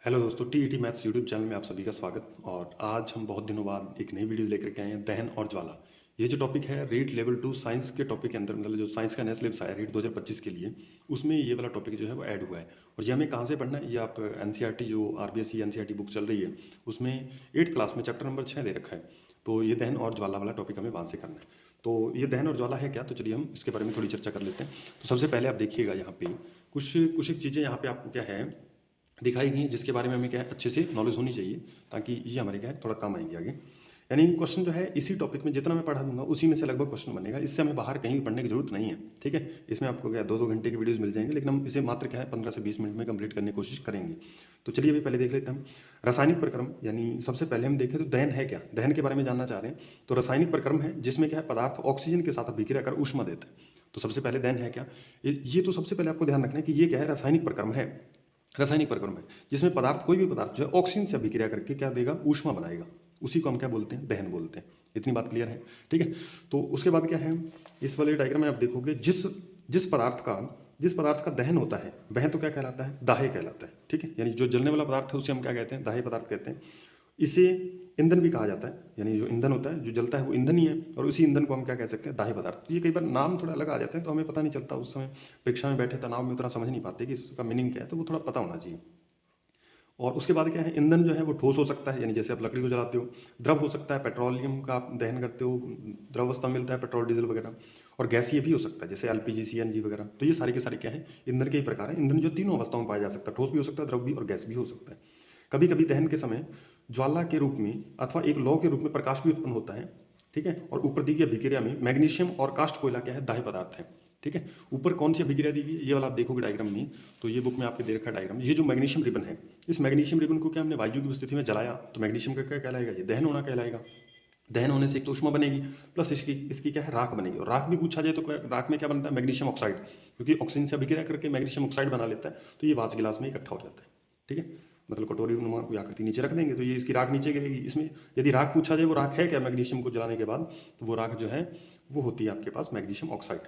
Hello दोस्तों, TET maths YouTube channel में आप सभी का स्वागत। और आज हम बहुत दिनों बाद एक नई वीडियो लेकर के आए हैं, दहन और ज्वाला। ये जो टॉपिक है रीट लेवल 2 साइंस के टॉपिक के अंदर, मतलब जो साइंस का नया सिलेबस आया रीट 2025 के लिए, उसमें ये वाला टॉपिक जो है वो ऐड हुआ है। और ये हमें कहाँ से पढ़ना है, ये आप एनसीईआरटी जो आरबीएसई एनसीईआरटी बुक चल रही है उसमें 8th क्लास में चैप्टर नंबर 6 दे रखा है। तो ये दहन और ज्वाला वाला टॉपिक हमें वहाँ से करना है। तो ये दहन और ज्वाला है क्या, तो चलिए हम इसके बारे में थोड़ी चर्चा कर लेते हैं। तो सबसे पहले आप देखिएगा यहाँ पे कुछ कुछ एक चीज़ें यहाँ पे आपको क्या है दिखाई गई हैं, जिसके बारे में हमें क्या है अच्छे से नॉलेज होनी चाहिए, ताकि ये हमारे क्या है थोड़ा काम आएंगे आगे। यानी क्वेश्चन जो है इसी टॉपिक में जितना मैं पढ़ा दूंगा उसी में से लगभग क्वेश्चन बनेगा। इससे हमें बाहर कहीं भी पढ़ने की जरूरत नहीं है, ठीक है। इसमें आपको क्या 2-2 घंटे की वीडियोस मिल जाएंगे, लेकिन हम इसे मात्र क्या है 15 से 20 मिनट में कंप्लीट करने की कोशिश करेंगे। तो चलिए अभी पहले देख लेते हैं हम रासायनिक प्रक्रम। यानी सबसे पहले हम देखें तो दहन है क्या, दहन के बारे में जानना चाह रहे हैं। तो रासायनिक प्रक्रम है जिसमें क्या है पदार्थ ऑक्सीजन के साथ अभिक्रिया कर ऊष्मा देता है। तो सबसे पहले दहन है क्या, ये तो सबसे पहले आपको ध्यान रखना है कि ये क्या है, रासायनिक प्रक्रम है। रासायनिक प्रक्रम है जिसमें पदार्थ, कोई भी पदार्थ जो है ऑक्सीजन से अभिक्रिया करके क्या देगा, ऊष्मा बनाएगा। उसी को हम क्या बोलते हैं, दहन बोलते हैं। इतनी बात क्लियर है, ठीक है। तो उसके बाद क्या है, इस वाले डायग्राम में आप देखोगे जिस जिस पदार्थ का दहन होता है वह तो क्या कहलाता है, दाह्य कहलाता है, ठीक है। यानी जो जलने वाला पदार्थ है उसे हम क्या कहते हैं, दाह्य पदार्थ कहते हैं। इसे ईंधन भी कहा जाता है, यानी जो ईंधन होता है जो जलता है वो ईंधन ही है, और उसी ईंधन को हम क्या कह सकते हैं, दाह्य पदार्थ। ये कई बार नाम थोड़ा अलग आ जाते हैं तो हमें पता नहीं चलता, उस समय परीक्षा में बैठे तनाव में उतना समझ नहीं पाते कि इसका मीनिंग क्या है, तो वो थोड़ा पता होना चाहिए। और उसके बाद क्या है, ईंधन जो है वो ठोस हो सकता है, यानी जैसे आप लकड़ी को जलाते हो। द्रव हो सकता है, पेट्रोलियम का आप दहन करते हो, द्रव अवस्था में मिलता है पेट्रोल डीजल वगैरह। और गैसीय भी हो सकता है जैसे एलपीजी सीएनजी वगैरह। तो ये सारे के सारे क्या है, ईंधन के ही प्रकार हैं। ईंधन जो तीनों अवस्थाओं में पाया जा सकता है, ठोस भी हो सकता है, द्रव भी, और गैस भी हो सकता है। कभी कभी दहन के समय ज्वाला के रूप में अथवा एक लौ के रूप में प्रकाश भी उत्पन्न होता है, ठीक है। और ऊपर दी गई अभिक्रिया में मैग्नीशियम और कास्ट कोयला क्या है, दाह्य पदार्थ है, ठीक है। ऊपर कौन सी अभिक्रिया दी गई है ये वाला आप देखोगे डायग्राम में, तो ये बुक में आपके दे रखा है डायग्राम। ये जो मैग्नीशियम रिबन है, इस मैग्नीशियम रिबन को क्या हमने वायु की उपस्थिति में जलाया, तो मैग्नीशियम का क्या कहलाएगा, ये दहन होना कहलाएगा। दहन होने से एक तो ऊष्मा बनेगी, प्लस इसकी इसकी क्या है, राख बनेगी। और राख भी पूछा जाए तो राख में क्या बनता है, मैग्नीशियम ऑक्साइड, क्योंकि ऑक्सीजन से अभिक्रिया करके मैग्नीशियम ऑक्साइड बना लेता है। तो ये वाच गिलास में इकट्ठा हो जाता है, ठीक है। मतलब कटोरी नुमा कोई आकृति नीचे रख देंगे तो ये इसकी राख नीचे गिरेगी। इसमें यदि राख पूछा जाए, वो राख है क्या मैग्नीशियम को जलाने के बाद, तो वो राख जो है वो होती है आपके पास मैग्नीशियम ऑक्साइड।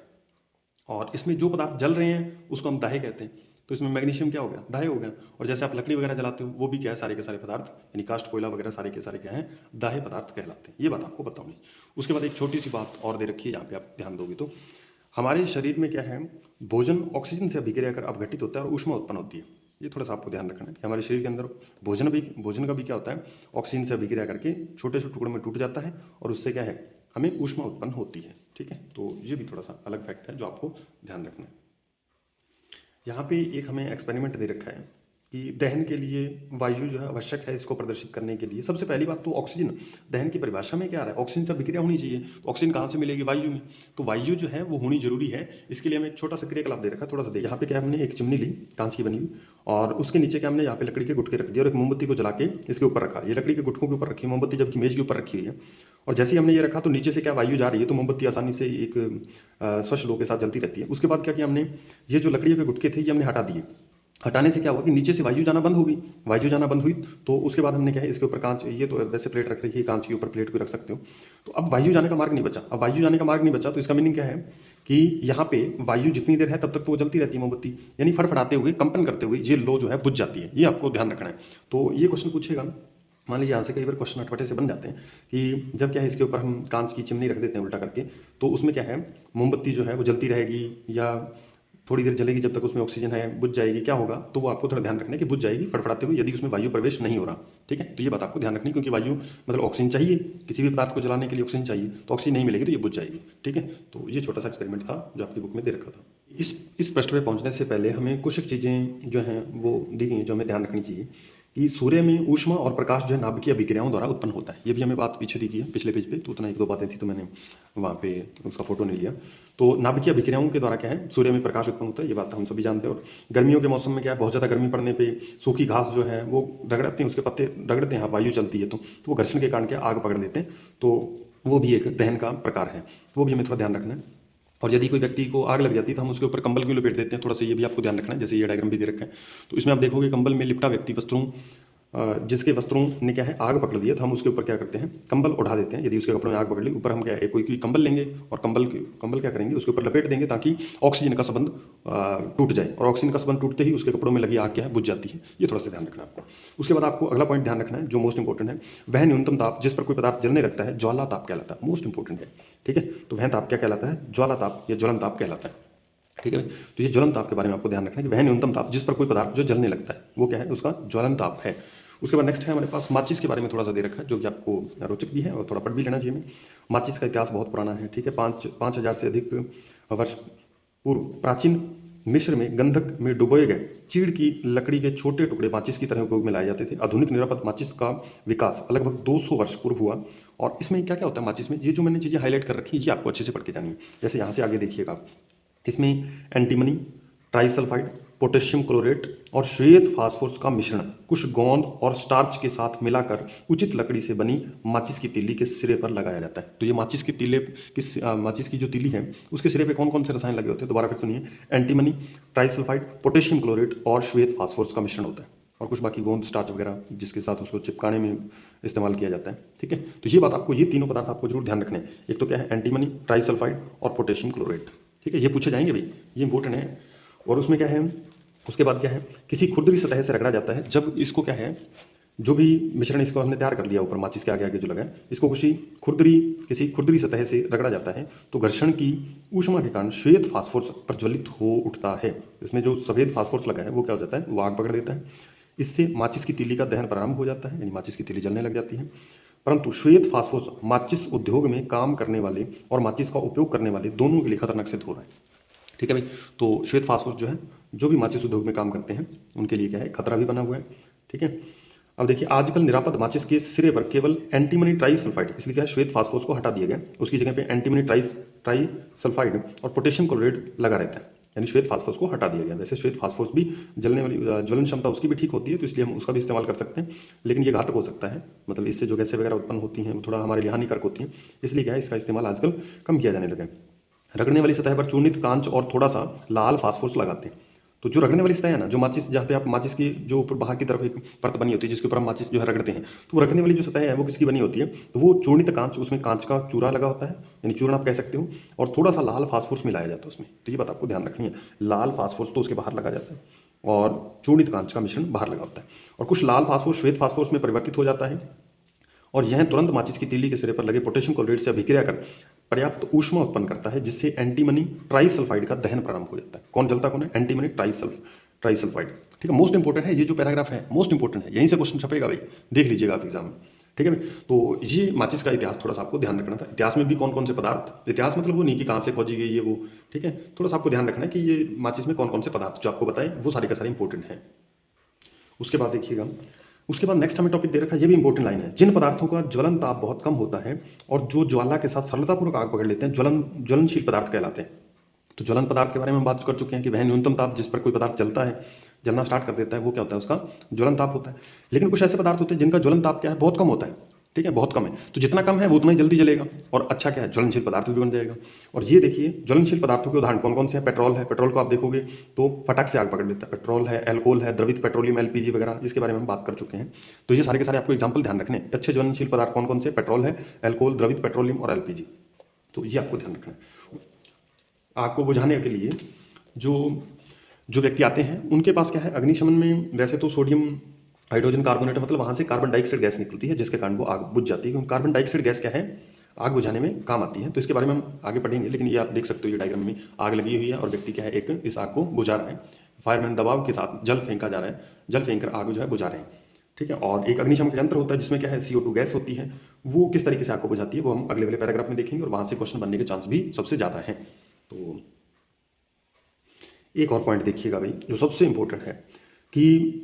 और इसमें जो पदार्थ जल रहे हैं उसको हम दाह्य कहते हैं। तो इसमें मैग्नीशियम क्या हो गया, दाह्य हो गया। और जैसे आप लकड़ी वगैरह जलाते हो वो भी क्या है, सारे के सारे पदार्थ यानी कास्ट कोयला वगैरह सारे के सारे क्या हैं, दाह्य पदार्थ कहलाते हैं। ये बात आपको बताऊंगी। उसके बाद एक छोटी सी बात और दे रखी है यहाँ पे, आप ध्यान दोगे तो हमारे शरीर में क्या है, भोजन ऑक्सीजन से अभिक्रिया कर अपघटित होता है और ऊष्मा उत्पन्न होती है। ये थोड़ा सा आपको ध्यान रखना है कि हमारे शरीर के अंदर भोजन का भी क्या होता है, ऑक्सीजन से अभिक्रिया करके छोटे छोटे टुकड़ों में टूट जाता है, और उससे क्या है, हमें ऊष्मा उत्पन्न होती है, ठीक है। तो ये भी थोड़ा सा अलग फैक्ट है जो आपको ध्यान रखना है। यहाँ पे एक हमें एक्सपेरिमेंट दे रखा है कि दहन के लिए वायु जो है आवश्यक है इसको प्रदर्शित करने के लिए। सबसे पहली बात तो ऑक्सीजन, दहन की परिभाषा में क्या आ रहा है, ऑक्सीजन से अभिक्रिया होनी चाहिए। तो ऑक्सीजन कहाँ से मिलेगी, वायु में। तो वायु जो है वो होनी जरूरी है। इसके लिए हमें एक छोटा सा क्रियाकलाप दे रखा है, थोड़ा सा दे। यहाँ पे क्या हमने एक चिमनी ली कांच की बनी हुई, और उसके नीचे क्या हमने यहाँ पे लकड़ी के गुटके रख दिए और एक मोमबत्ती को जला के इसके ऊपर रखा। ये लकड़ी के गुटकों के ऊपर रखी मोमबत्ती, जबकि मेज के ऊपर रखी हुई है। और जैसे ही हमने ये रखा तो नीचे से क्या वायु जा रही है, तो मोमबत्ती आसानी से एक स्वच्छ लो के साथ जलती रहती है। उसके बाद क्या किया हमने, ये जो लकड़ियों के गुटके थे ये हमने हटा दिए। हटाने से क्या हुआ कि नीचे से वायु जाना बंद हो गई। वायु जाना बंद हुई तो उसके बाद हमने क्या है, इसके ऊपर कांच, ये तो वैसे प्लेट रख रखी है, कांच के ऊपर प्लेट को रख सकते हो। तो अब वायु जाने का मार्ग नहीं बचा। अब वायु जाने का मार्ग नहीं बचा तो इसका मीनिंग क्या है कि यहाँ पे वायु जितनी देर है तब तक तो वो जलती रहती है मोमबत्ती, यानी फड़फड़ाते हुए, कंपन करते हुए ये लो जो है बुझ जाती है। ये आपको ध्यान रखना है। तो ये क्वेश्चन पूछेगा, मान लीजिए यहाँ से कई बार क्वेश्चन अटपटे से बन जाते हैं कि जब क्या है इसके ऊपर हम कांच की चिमनी रख देते हैं उल्टा करके, तो उसमें क्या है, मोमबत्ती जो है वो जलती रहेगी या थोड़ी देर जलेगी, जब तक उसमें ऑक्सीजन है बुझ जाएगी। क्या होगा, तो वो आपको थोड़ा ध्यान रखना है कि बुझ जाएगी फड़फड़ाते हुए, यदि उसमें वायु प्रवेश नहीं हो रहा, ठीक है। तो ये बात आपको ध्यान रखनी, क्योंकि वायु मतलब ऑक्सीजन चाहिए, किसी भी पदार्थ को जलाने के लिए ऑक्सीजन चाहिए, तो ऑक्सीजन नहीं मिलेगी तो ये बुझ जाएगी, ठीक है। तो ये छोटा सा एक्सपेरिमेंट था जो आपकी बुक में दे रखा था। इस प्रश्न पे पहुंचने से पहले हमें कुछ एक चीज़ें जो हैं वो दी गई हैं जो हमें ध्यान रखनी चाहिए कि सूर्य में ऊष्मा और प्रकाश जो है नाभिकीय अभिक्रियाओं द्वारा उत्पन्न होता है। ये भी हमें बात पीछे दी गई है पिछले पेज पे, तो उतना एक दो बातें थी तो मैंने वहाँ पे उसका फोटो नहीं लिया। तो नाभिकीय अभिक्रियाओं के द्वारा क्या है, सूर्य में प्रकाश उत्पन्न होता है, ये बात हम सभी जानते हैं। और गर्मियों के मौसम में क्या है, बहुत ज़्यादा गर्मी पड़ने पे सूखी घास जो है वो रगड़ते हैं, उसके पत्ते रगड़ते हैं, वायु चलती है तो वो घर्षण के कारण क्या आग पकड़ लेते हैं। तो वो भी एक दहन का प्रकार है, वो भी हमें थोड़ा ध्यान रखना है। और यदि कोई व्यक्ति को आग लग जाती है तो हम उसके ऊपर कंबल क्यों लपेट देते हैं, थोड़ा सा ये भी आपको ध्यान रखना है। जैसे ये डायग्राम भी दे रखा है, तो इसमें आप देखोगे कंबल में लिपटा व्यक्ति वस्त्रों जिसके वस्त्रों ने क्या है आग पकड़ लिया, तो हम उसके ऊपर क्या करते हैं कंबल उठा देते हैं। यदि उसके कपड़ों में आग पकड़ ली, ऊपर हम क्या है कोई कंबल लेंगे और कंबल क्या करेंगे उसके ऊपर लपेट देंगे ताकि ऑक्सीजन का संबंध टूट जाए, और ऑक्सीजन का संबंध टूटते ही उसके कपड़ों में लगी आग क्या है बुझ जाती है। ये थोड़ा सा ध्यान रखना है आपको। उसके बाद आपको अगला पॉइंट ध्यान रखना है जो मोस्ट इंपॉर्टेंट है, वह न्यूनतम ताप जिस पर कोई पदार्थ जलने लगता है ज्वाला ताप कहलाता है। मोस्ट इंपॉर्टेंट है, ठीक है। तो वह ताप क्या कहलाता है, ज्वाला ताप या ज्वलन ताप कहलाता है, ठीक है। तो ये ज्वलन ताप के बारे में आपको ध्यान रखना है कि वह न्यूनतम ताप जिस पर कोई पदार्थ जो जलने लगता है वो क्या है, उसका ज्वलन ताप है। उसके बाद नेक्स्ट है हमारे पास माचिस के बारे में थोड़ा सा दे रखा है जो कि आपको रोचक भी है और थोड़ा पढ़ भी लेना चाहिए हमें। माचिस का इतिहास बहुत पुराना है, ठीक है। 5,000 से अधिक वर्ष पूर्व प्राचीन मिस्र में गंधक में डुबोए गए चीड़ की लकड़ी के छोटे टुकड़े माचिस की तरह उपयोग में लाए जाते थे। आधुनिक निरापद माचिस का विकास लगभग 200 वर्ष पूर्व हुआ। और इसमें क्या क्या होता है माचिस में, ये जो मैंने चीज़ें हाईलाइट कर रखी है ये आपको अच्छे से पढ़ के जानी है। जैसे यहाँ से आगे देखिएगा आप, इसमें एंटीमनी, ट्राइसल्फाइड, पोटेशियम क्लोरेट और श्वेत फास्फोरस का मिश्रण कुछ गोंद और स्टार्च के साथ मिलाकर उचित लकड़ी से बनी माचिस की तीली के सिरे पर लगाया जाता है। तो ये माचिस की जो तीली है उसके सिरे पे कौन कौन से रसायन लगे होते हैं, दोबारा फिर सुनिए। एंटीमनी, ट्राइसल्फाइड, पोटेशियम क्लोरेट और श्वेत फास्फोरस का मिश्रण होता है, और कुछ बाकी गोंद, स्टार्च वगैरह जिसके साथ उसको चिपकाने में इस्तेमाल किया जाता है, ठीक है। तो ये बात आपको, ये तीनों पदार्थ आपको जरूर ध्यान रखने हैं। एक तो क्या है एंटीमनी, ट्राइसल्फाइड और पोटेशियम क्लोरेट, ठीक है। ये पूछे जाएंगे भाई, ये इंपॉर्टेंट है। और उसमें क्या है, उसके बाद क्या है, किसी खुरदरी सतह से रगड़ा जाता है। जब इसको क्या है, जो भी मिश्रण इसको हमने तैयार कर लिया ऊपर माचिस के आगे आगे जो लगा है, इसको किसी खुरदरी सतह से रगड़ा जाता है तो घर्षण की ऊष्मा के कारण श्वेत फास्फोरस प्रज्वलित हो उठता है। इसमें जो सफ़ेद फास्फोरस लगा है वो क्या हो जाता है, वो आग पकड़ देता है। इससे माचिस की तीली का दहन प्रारंभ हो जाता है, यानी माचिस की तीली जलने लग जाती है। परंतु श्वेत फास्फोरस माचिस उद्योग में काम करने वाले और माचिस का उपयोग करने वाले दोनों के लिए खतरनाक सिद्ध हो रहा है, ठीक है भाई। तो श्वेत फास्फोरस जो है, जो भी माचिस उद्योग में काम करते हैं उनके लिए क्या है, खतरा भी बना हुआ है, ठीक है। अब देखिए, आजकल निरापद माचिस के सिरे पर केवल एंटीमनी ट्राइसल्फाइड, इसलिए क्या है श्वेत फास्फोरस को हटा दिया गया, उसकी जगह पे एंटीमनी ट्राइसल्फाइड और पोटेशियम क्लोराइड लगा रहता है, यानी श्वेत फास्फोरस को हटा दिया गया। वैसे श्वेत फास्फोरस भी जलने वाली ज्वलन क्षमता उसकी भी ठीक होती है, तो इसलिए हम उसका भी इस्तेमाल कर सकते हैं, लेकिन ये घातक हो सकता है, मतलब इससे जो गैसें वगैरह उत्पन्न होती हैं वो थोड़ा हमारे लिए हानिकारक होती हैं, इसलिए क्या है इसका इस्तेमाल आजकल कम किया जाने लगा है। रगड़ने वाली सतह पर चूर्णित कांच और थोड़ा सा लाल फास्फोरस लगाते हैं। तो जो रगड़ने वाली सतह है ना, जो माचिस, जहाँ पे आप माचिस की जो ऊपर बाहर की तरफ एक परत बनी होती है जिसके ऊपर हम माचिस जो है रगड़ते हैं, तो वो रगड़ने वाली जो सतह है वो किसकी बनी होती है, तो वो चूर्णित कांच, उसमें कांच का चूरा लगा होता है, यानी चूर्ण आप कह सकते हो, और थोड़ा सा लाल फास्फोरस मिलाया जाता है उसमें। तो ये बात आपको ध्यान रखनी है, लाल फास्फोरस तो उसके बाहर लगा जाता है और चूर्णित कांच का मिश्रण बाहर लगा होता है, और कुछ लाल फास्फोरस श्वेत फास्फोरस में परिवर्तित हो जाता है, और यह तुरंत माचिस की तीली के सिरे पर लगे पोटेशियम क्लोराइड से अभिक्रिया कर पर्याप्त ऊष्मा उत्पन्न करता है, जिससे एंटीमनी ट्राइसल्फाइड का दहन प्रारंभ हो जाता है। कौन जलता कौन है, एंटीमनी ट्राइसल्फाइड, ठीक है। मोस्ट इंपॉर्टेंट है, ये जो पैराग्राफ है मोस्ट इंपॉर्टेंट है, यहीं से क्वेश्चन छपेगा भाई, देख लीजिएगा आप एग्जाम में, ठीक है भाई। तो ये माचिस का इतिहास थोड़ा सा आपको ध्यान रखना था। इतिहास में भी कौन कौन से पदार्थ, इतिहास मतलब वो नहीं कि कहाँ से खोजी गई ये वो, ठीक है, थोड़ा सा आपको ध्यान रखना है कि ये माचिस में कौन कौन से पदार्थ जो आपको बताएं वो सारे का सारे इंपॉर्टेंट है। उसके बाद देखिएगा, उसके बाद नेक्स्ट हमें टॉपिक दे रखा है, ये भी इंपॉर्टेंट लाइन है, जिन पदार्थों का ज्वलन ताप बहुत कम होता है और जो ज्वाला के साथ सरलतापूर्वक आग पकड़ लेते हैं ज्वलनशील पदार्थ कहलाते हैं। तो ज्वलन पदार्थ के बारे में हम बात कर चुके हैं कि वह न्यूनतम ताप जिस पर कोई पदार्थ जलता है, जलना स्टार्ट कर देता है, वो क्या होता है, उसका ज्वलन ताप होता है। लेकिन कुछ ऐसे पदार्थ होते हैं जिनका ज्वलन ताप क्या है, बहुत कम होता है, ठीक है, बहुत कम है। तो जितना कम है वो उतना ही जल्दी जलेगा, और अच्छा क्या है, ज्वलनशील पदार्थ भी बन जाएगा। और ये देखिए ज्वलनशील पदार्थों के उदाहरण कौन कौन से हैं, पेट्रोल है, पेट्रोल को आप देखोगे तो फटाक से आग पकड़ लेता है, पेट्रोल है, अल्कोहल है, द्रवित पेट्रोलियम एलपीजी वगैरह, इसके बारे में हम बात कर चुके हैं। तो ये सारे के सारे आपको एग्जाम्पल ध्यान रखने, अच्छे ज्वलनशील पदार्थ कौन कौन से, पेट्रोल है, अल्कोहल, द्रवित पेट्रोलियम और एलपीजी, तो ये आपको ध्यान रखना है। आग को बुझाने के लिए जो व्यक्ति आते हैं उनके पास क्या है, अग्निशमन में वैसे तो सोडियम हाइड्रोजन कार्बोनेट, मतलब वहाँ से कार्बन डाइऑक्साइड गैस निकलती है जिसके कारण वो आग बुझ जाती है, क्योंकि कार्बन डाइऑक्साइड गैस क्या है, आग बुझाने में काम आती है। तो इसके बारे में हम आगे पढ़ेंगे, लेकिन ये आप देख सकते हो ये डायग्राम में आग लगी हुई है और व्यक्ति क्या है, एक इस आग को बुझा रहा है, फायरमैन दबाव के साथ जल फेंका जा रहा है, जल फेंक कर आग जो है बुझा रहे हैं, ठीक है। और एक अग्निशमन यंत्र होता है जिसमें क्या है CO2 गैस होती है, वो किस तरीके से आग को बुझाती है वो हम अगले वाले पैराग्राफ में देखेंगे, और वहाँ से क्वेश्चन बनने के चांस भी सबसे ज़्यादा हैं। तो एक और पॉइंट देखिएगा भाई जो सबसे इंपॉर्टेंट है, कि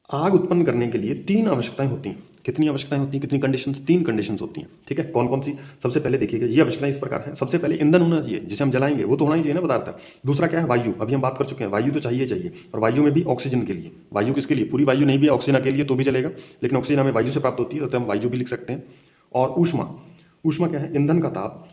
आग उत्पन्न करने के लिए 3 आवश्यकताएं होती हैं। कितनी आवश्यकताएं होती हैं, कितनी कंडीशंस, 3 कंडीशंस होती हैं, ठीक है। कौन कौन सी, सबसे पहले देखिएगा, ये आवश्यकताएं इस प्रकार है। सबसे पहले ईंधन होना चाहिए जिसे हम जलाएंगे, वो तो होना ही चाहिए ना पदार्थ। दूसरा क्या है, वायु, अभी हम बात कर चुके हैं, वायु तो चाहिए, और वायु में भी ऑक्सीजन के लिए, वायु किसके लिए, पूरी वायु नहीं भी ऑक्सीजन के लिए तो भी चलेगा, लेकिन ऑक्सीजन हमें वायु से प्राप्त होती है तो हम वायु भी लिख सकते हैं। और ऊष्मा क्या है, ईंधन का ताप,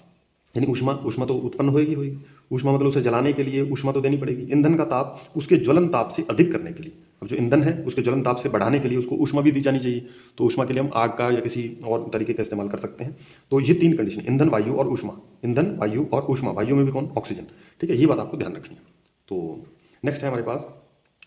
यानी ऊष्मा तो उत्पन्न होगी, ऊष्मा मतलब उसे जलाने के लिए ऊष्मा तो देनी पड़ेगी। ईंधन का ताप उसके ज्वलन ताप से अधिक करने के लिए, अब जो ईंधन है उसके ज्वलन ताप से बढ़ाने के लिए उसको ऊष्मा भी दी जानी चाहिए, तो ऊष्मा के लिए हम आग का या किसी और तरीके का इस्तेमाल कर सकते हैं। तो ये 3 कंडीशन, ईंधन, वायु और ऊष्मा, ईंधन, वायु और ऊष्मा, वायु में भी कौन, ऑक्सीजन, ठीक है, ये बात आपको ध्यान रखनी है। तो नेक्स्ट है हमारे पास,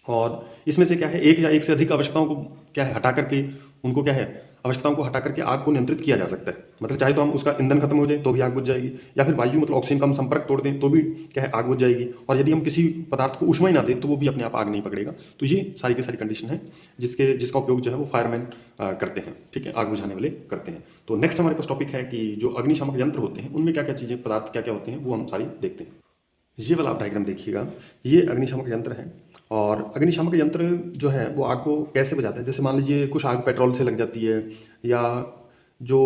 और इसमें से क्या है, एक या एक से अधिक आवश्यकताओं को क्या है हटा करके, उनको क्या है, आवश्यकताओं को हटा करके आग को नियंत्रित किया जा सकता है। मतलब चाहे तो हम उसका ईंधन खत्म हो जाए तो भी आग बुझ जाएगी, या फिर वायु मतलब ऑक्सीजन का हम संपर्क तोड़ दें तो भी क्या है, आग बुझ जाएगी, और यदि हम किसी पदार्थ को ऊष्मा ही ना दें तो वो भी अपने आप आग नहीं पकड़ेगा। तो ये सारी की सारी कंडीशन है जिसका उपयोग जो है वो फायरमैन करते हैं, ठीक है, आग बुझाने वाले करते हैं। तो नेक्स्ट हमारे पास टॉपिक है कि जो अग्निशामक यंत्र होते हैं उनमें क्या क्या चीज़ें, पदार्थ क्या क्या होते हैं, वो हम सारी देखते हैं। ये वाला आप डायग्राम देखिएगा, ये अग्निशामक यंत्र है। और अग्निशामक यंत्र जो है वो आग को कैसे बुझाता है, जैसे मान लीजिए कुछ आग पेट्रोल से लग जाती है, या जो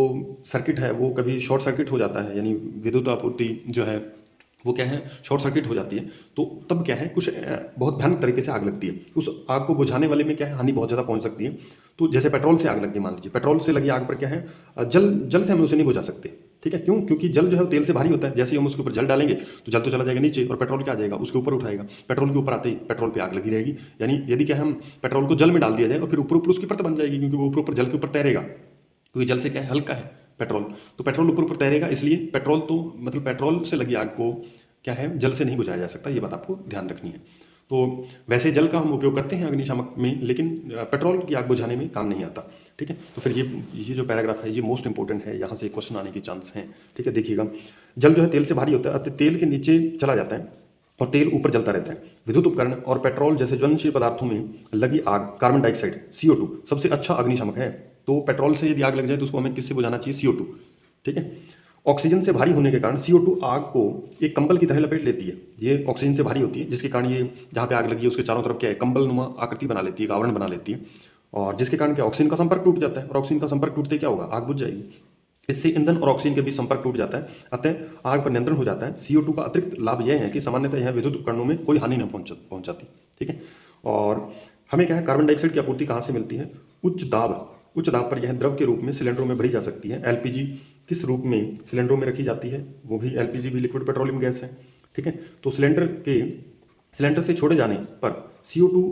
सर्किट है वो कभी शॉर्ट सर्किट हो जाता है, यानी विद्युत आपूर्ति जो है वो क्या है, शॉर्ट सर्किट हो जाती है, तो तब क्या है, कुछ बहुत भयानक तरीके से आग लगती है। उस आग को बुझाने वाले में क्या है, हानि बहुत ज़्यादा पहुंच सकती है। तो जैसे पेट्रोल से आग लग गई, मान लीजिए पेट्रोल से लगी आग पर क्या है, जल से हम उसे नहीं बुझा सकते, ठीक है, क्यों, क्योंकि जल जो है वो तेल से भारी होता है, जैसे ही हम उसके ऊपर जल डालेंगे तो जल तो चला जाएगा नीचे और पेट्रोल क्या आ जाएगा, उसके ऊपर उठाएगा, पेट्रोल के ऊपर आते ही पेट्रोल पे आग लगी रहेगी। यानी यदि क्या है, हम पेट्रोल को जल में डाल दिया जाए और फिर ऊपर ऊपर उसकी परत बन जाएगी, क्योंकि वो ऊपर ऊपर जल के ऊपर तैरेगा, क्योंकि जल से क्या है, हल्का है पेट्रोल, तो पेट्रोल ऊपर ऊपर तैरेगा, इसलिए पेट्रोल तो मतलब पेट्रोल से लगी आग को क्या है, जल से नहीं बुझाया जा सकता, ये बात आपको ध्यान रखनी है। तो वैसे जल का हम उपयोग करते हैं अग्निशामक में, लेकिन पेट्रोल की आग बुझाने में काम नहीं आता, ठीक है। तो फिर ये जो पैराग्राफ है ये मोस्ट इंपॉर्टेंट है, यहाँ से क्वेश्चन आने के चांस हैं, ठीक है। देखिएगा, जल जो है तेल से भारी होता है, अतः तेल के नीचे चला जाता है और तेल ऊपर जलता रहता है। विद्युत उपकरण और पेट्रोल जैसे ज्वलनशील पदार्थों में लगी आग कार्बन डाइऑक्साइड CO2 सबसे अच्छा अग्निशामक है। तो पेट्रोल से यदि आग लग जाए तो उसको हमें किससे बुझाना चाहिए, CO2, ठीक है। ऑक्सीजन से भारी होने के कारण CO2 आग को एक कंबल की तरह लपेट लेती है। ये ऑक्सीजन से भारी होती है, जिसके कारण ये जहाँ पे आग लगी है उसके चारों तरफ क्या है, कंबल नुमा आकृति बना लेती है, एक आवरण बना लेती है, और जिसके कारण क्या, ऑक्सीजन का संपर्क टूट जाता है, और ऑक्सीजन का संपर्क टूटते क्या होगा, आग बुझ जाएगी। इससे ईंधन और ऑक्सीजन के बीच संपर्क टूट जाता है, अतः आग पर नियंत्रण हो जाता है। CO2 का अतिरिक्त लाभ यह है कि सामान्यतः यह विद्युत उपकरणों में कोई हानि न पहुंचाती, ठीक है। और हमें क्या है, कार्बन डाइऑक्साइड की आपूर्ति कहाँ से मिलती है, उच्च दाब पर यह द्रव के रूप में सिलेंडरों में भरी जा सकती है। LPG किस रूप में सिलेंडरों में रखी जाती है, वो भी LPG भी लिक्विड पेट्रोलियम गैस है, ठीक है। तो सिलेंडर से छोड़े जाने पर CO2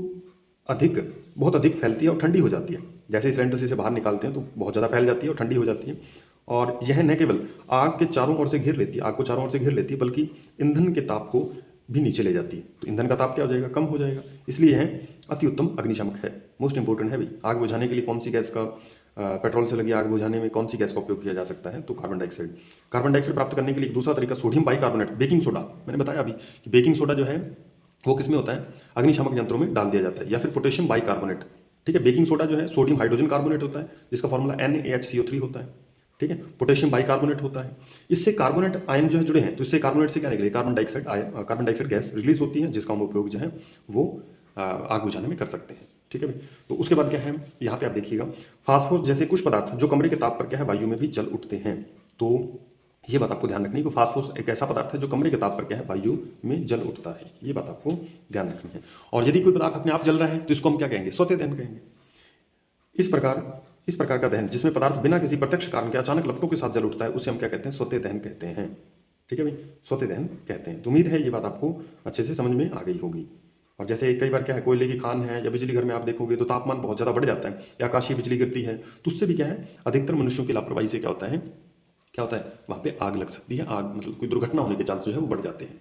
बहुत अधिक फैलती है और ठंडी हो जाती है। जैसे ही सिलेंडर से इसे बाहर निकालते हैं तो बहुत ज़्यादा फैल जाती है और ठंडी हो जाती है, और यह न केवल आग को चारों ओर से घेर लेती है, बल्कि ईंधन के ताप को भी नीचे ले जाती है। तो ईंधन का ताप क्या हो जाएगा, कम हो जाएगा, इसलिए यह अति उत्तम अग्निशामक है। मोस्ट इंपॉर्टेंट है भी, आग बुझाने के लिए कौन सी गैस का, पेट्रोल से लगी आग बुझाने में कौन सी गैस का उपयोग किया जा सकता है, तो कार्बन डाइऑक्साइड प्राप्त करने के लिए एक दूसरा तरीका सोडियम बाइकार्बोनेट, बेकिंग सोडा, मैंने बताया अभी कि बेकिंग सोडा जो है वो किसमें होता है, अग्निशामक यंत्रों में डाल दिया जाता है, या फिर पोटेशियम बाइकार्बोनेट, ठीक है। बेकिंग सोडा जो है सोडियम हाइड्रोजन कार्बोनेट होता है, जिसका फॉर्मूला NaHCO3 होता है, ठीक है। पोटेशियम बाइकार्बोनेट होता है, इससे कार्बोनेट आयन जो है जुड़े हैं, तो इससे कार्बोनेट से क्या निकले, कार्बन डाइऑक्साइड गैस रिलीज होती है, जिसका हम उपयोग जो है वो आग बुझाने में कर सकते हैं, ठीक है भाई। तो उसके बाद क्या है, यहाँ पे आप देखिएगा, फास्फोरस जैसे कुछ पदार्थ जो कमरे के ताप पर क्या है, वायु में भी जल उठते हैं। तो ये बात आपको ध्यान रखनी है कि फास्फोरस एक ऐसा पदार्थ है जो कमरे के ताप पर क्या है, वायु में जल उठता है, ये बात आपको ध्यान रखनी है। और यदि कोई पदार्थ अपने आप जल रहा है तो इसको हम क्या कहेंगे, स्वतः दहन कहेंगे। इस प्रकार का दहन जिसमें पदार्थ बिना किसी प्रत्यक्ष कारण के अचानक लपटों के साथ जल उठता है, उसे हम क्या कहते हैं, स्वतः दहन कहते हैं, ठीक है भाई, स्वतः दहन कहते हैं। तो उम्मीद है ये बात आपको अच्छे से समझ में आ गई होगी। और जैसे कई बार क्या है, कोयले की खान है या बिजली घर में आप देखोगे तो तापमान बहुत ज़्यादा बढ़ जाता है, या आकाशीय बिजली गिरती है, तो उससे भी क्या है, अधिकतर मनुष्यों की लापरवाही से क्या होता है, वहाँ पे आग लग सकती है, आग मतलब कोई दुर्घटना होने के चांस जो है वो बढ़ जाते हैं।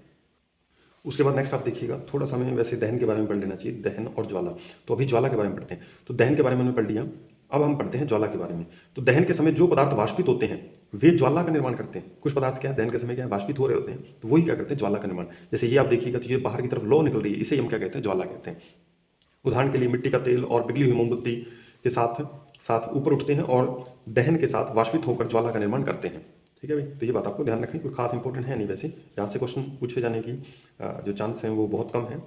उसके बाद नेक्स्ट आप देखिएगा, थोड़ा सा हमें वैसे दहन के बारे में पढ़ लेना चाहिए, दहन और ज्वाला। तो अभी ज्वाला के बारे में पढ़ते हैं, तो दहन के बारे में हमने पढ़ लिया, अब हम पढ़ते हैं ज्वाला के बारे में। तो दहन के समय जो पदार्थ वाष्पित होते हैं वे ज्वाला का निर्माण करते हैं। कुछ पदार्थ क्या है, दहन के समय क्या है, वाष्पित हो रहे होते हैं, तो वही क्या करते हैं, ज्वाला का निर्माण। जैसे ये आप देखिएगा, तो ये बाहर की तरफ लौ निकल रही है, इसे हम क्या कहते हैं, ज्वाला कहते हैं। उदाहरण के लिए मिट्टी का तेल और पिघली हुई मोमबत्ती के साथ साथ ऊपर उठते हैं और दहन के साथ वाष्पित होकर ज्वाला का निर्माण करते हैं, ठीक है भाई। तो ये बात आपको ध्यान रखनी, कोई खास इंपॉर्टेंट है नहीं, वैसे यहाँ से क्वेश्चन पूछे जाने की जो चांस हैं वो बहुत कम है,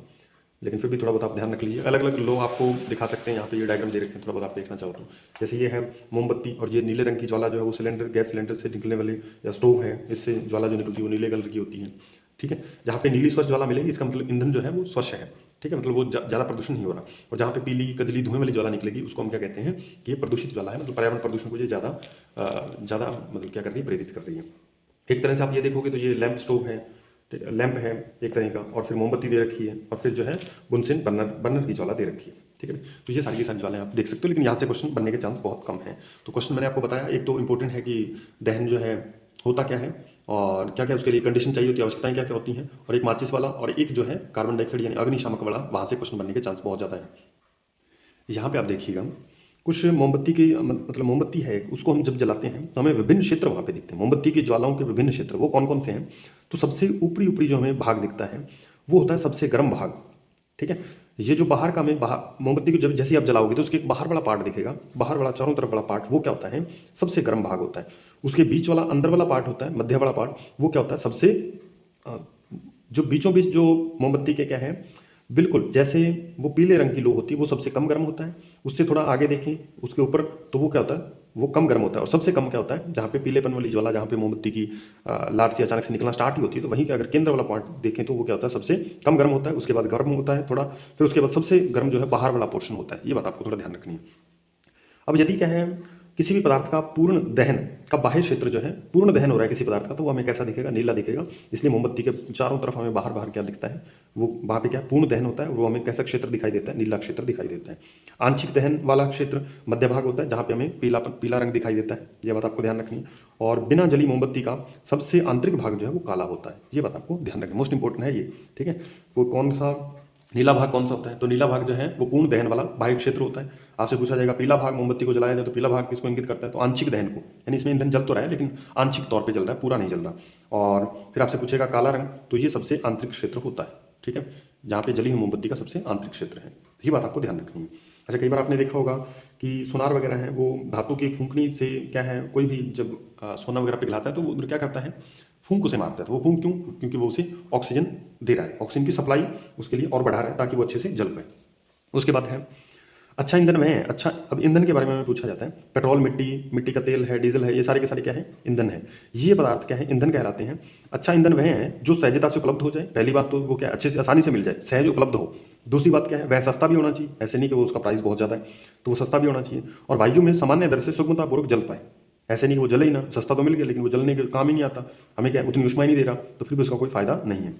लेकिन फिर भी थोड़ा बहुत आप ध्यान रख लीजिए। अलग अलग लो आपको दिखा सकते हैं, यहाँ पे ये डायग्राम दे रखे हैं, थोड़ा बहुत आप देखना चाहो तो। जैसे ये है मोमबत्ती, और ये नीले रंग की ज्वाला जो है वो गैस सिलेंडर से निकलने वाले, या स्टोव है, इससे ज्वाला जो निकलती है वो नीले कलर की होती है, ठीक है। जहाँ पे नीली स्वच्छ ज्वाला मिलेगी इसका मतलब ईंधन जो है वो स्वच्छ है, ठीक है, मतलब वो ज़्यादा प्रदूषण नहीं हो रहा। और जहाँ पे पीली कजली धुएं वाली ज्वाला निकलेगी उसको हम क्या कहते हैं कि ये प्रदूषित ज्वाला है, मतलब पर्यावरण प्रदूषण को ये ज़्यादा मतलब क्या कर रही है, प्रेरित कर रही है। एक तरह से आप ये देखोगे तो ये लैंप स्टोव है, लैंप है एक तरह का, और फिर मोमबत्ती दे रखी है, और फिर जो है बुनसेन बर्नर की ज्वाला दे रखी है। ठीक है। तो ये सारी की सारी ज्वालाएं आप देख सकते हो, लेकिन यहाँ से क्वेश्चन बनने के चांस बहुत कम है। तो क्वेश्चन मैंने आपको बताया, एक तो इंपॉर्टेंट है कि दहन जो है होता क्या है और क्या क्या उसके लिए कंडीशन चाहिए होती है, आवश्यकताएं क्या क्या होती हैं, और एक माचिस वाला और एक जो है कार्बन डाइऑक्साइड यानी अग्निशामक वाला, वहाँ से क्वेश्चन बनने के चांस बहुत ज़्यादा है। यहाँ पे आप देखिएगा कुछ मोमबत्ती की मतलब मोमबत्ती है उसको हम जब जलाते हैं तो हमें विभिन्न क्षेत्र वहाँ पे दिखते हैं। मोमबत्ती की ज्वालाओं के विभिन्न क्षेत्र वो कौन कौन से हैं? तो सबसे ऊपरी ऊपरी जो हमें भाग दिखता है वो होता है सबसे गर्म भाग। ठीक है, ये जो बाहर का हमें मोमबत्ती को जब जैसे आप जलाओगे तो उसके एक बाहर वाला पार्ट दिखेगा, बाहर वाला चारों तरफ वाला पार्ट, वो क्या होता है? सबसे गर्म भाग होता है। उसके बीच वाला अंदर वाला पार्ट होता है, मध्य वाला पार्ट, वो क्या होता है? सबसे जो बीचों बीच जो मोमबत्ती के क्या है, बिल्कुल जैसे वो पीले रंग की लो होती है वो सबसे कम गर्म होता है। उससे थोड़ा आगे देखें उसके ऊपर तो वो क्या होता है? वो कम गर्म होता है। और सबसे कम क्या होता है? जहाँ पे पीलेपन वाली ज्वाला, जहाँ पे मोमबत्ती की लाट से अचानक से निकलना स्टार्ट ही होती है, तो वहीं के अगर केंद्र वाला पॉइंट देखें तो वो क्या होता है? सबसे कम गर्म होता है। उसके बाद गर्म होता है थोड़ा, फिर उसके बाद सबसे गर्म जो है बाहर वाला पोर्शन होता है। ये बात आपको थोड़ा ध्यान रखनी है। अब यदि क्या है, किसी भी पदार्थ का पूर्ण दहन का बाह्य क्षेत्र जो है, पूर्ण दहन हो रहा है किसी पदार्थ का, तो वो हमें कैसा दिखेगा? नीला दिखेगा। इसलिए मोमबत्ती के चारों तरफ हमें बाहर बाहर क्या दिखता है? वो वहाँ पे क्या पूर्ण दहन होता है, वो हमें कैसा क्षेत्र दिखाई देता है? नीला क्षेत्र दिखाई देता है। आंशिक दहन वाला क्षेत्र मध्य भाग होता है, जहाँ पे हमें पीला रंग दिखाई देता है। ये बात आपको ध्यान रखनी है। और बिना जली मोमबत्ती का सबसे आंतरिक भाग जो है वो काला होता है। ये बात आपको ध्यान रखनी, मोस्ट इंपॉर्टेंट है ये। ठीक है, वो कौन सा नीला भाग कौन सा होता है? तो नीला भाग जो है वो पूर्ण दहन वाला बाह्य क्षेत्र होता है। आपसे पूछा जाएगा पीला भाग मोमबत्ती को जलाया जाए तो पीला भाग किसको इंगित करता है? तो आंशिक दहन को, यानी इसमें ईंधन जल तो रहा है लेकिन आंशिक तौर पे जल रहा है, पूरा नहीं जल रहा। और फिर आपसे पूछेगा काला रंग, तो ये सबसे आंतरिक क्षेत्र होता है। ठीक है, जहाँ पे जली हुई मोमबत्ती का सबसे आंतरिक क्षेत्र है। ये बात आपको ध्यान रखनी है। अच्छा, कई बार आपने देखा होगा कि सोनार वगैरह है वो धातु की फूंकनी से क्या है, कोई भी जब सोना वगैरह पिघलाता है तो वो उधर क्या करता है? फूंक उसे मारता है। तो वो फूंक क्यों? क्योंकि वो उसे ऑक्सीजन दे रहा है, ऑक्सीजन की सप्लाई उसके लिए और बढ़ा रहा है ताकि वो अच्छे से जल पाए। उसके बाद है अच्छा ईंधन वह है। अच्छा, अब ईंधन के बारे में पूछा जाता है। पेट्रोल, मिट्टी का तेल है, डीजल है, ये सारे के सारे क्या है? ईंधन है। ये पदार्थ क्या है? ईंधन कहलाते हैं। अच्छा ईंधन वह है जो सहजता से उपलब्ध हो जाए। पहली बात तो वो क्या, अच्छे से आसानी से मिल जाए, सहज उपलब्ध हो। दूसरी बात क्या है? वह सस्ता भी होना चाहिए, ऐसे नहीं कि वो उसका प्राइस बहुत ज़्यादा है, तो वो सस्ता भी होना चाहिए। और वायु में सामान्य दर से सुगमतापूर्वक जल पाए, ऐसे नहीं कि वो जले ही ना, सस्ता तो मिल गया लेकिन वो जलने के काम ही नहीं आता, हमें क्या उतनी ऊष्मा ही नहीं दे रहा, तो फिर भी उसका कोई फायदा नहीं है।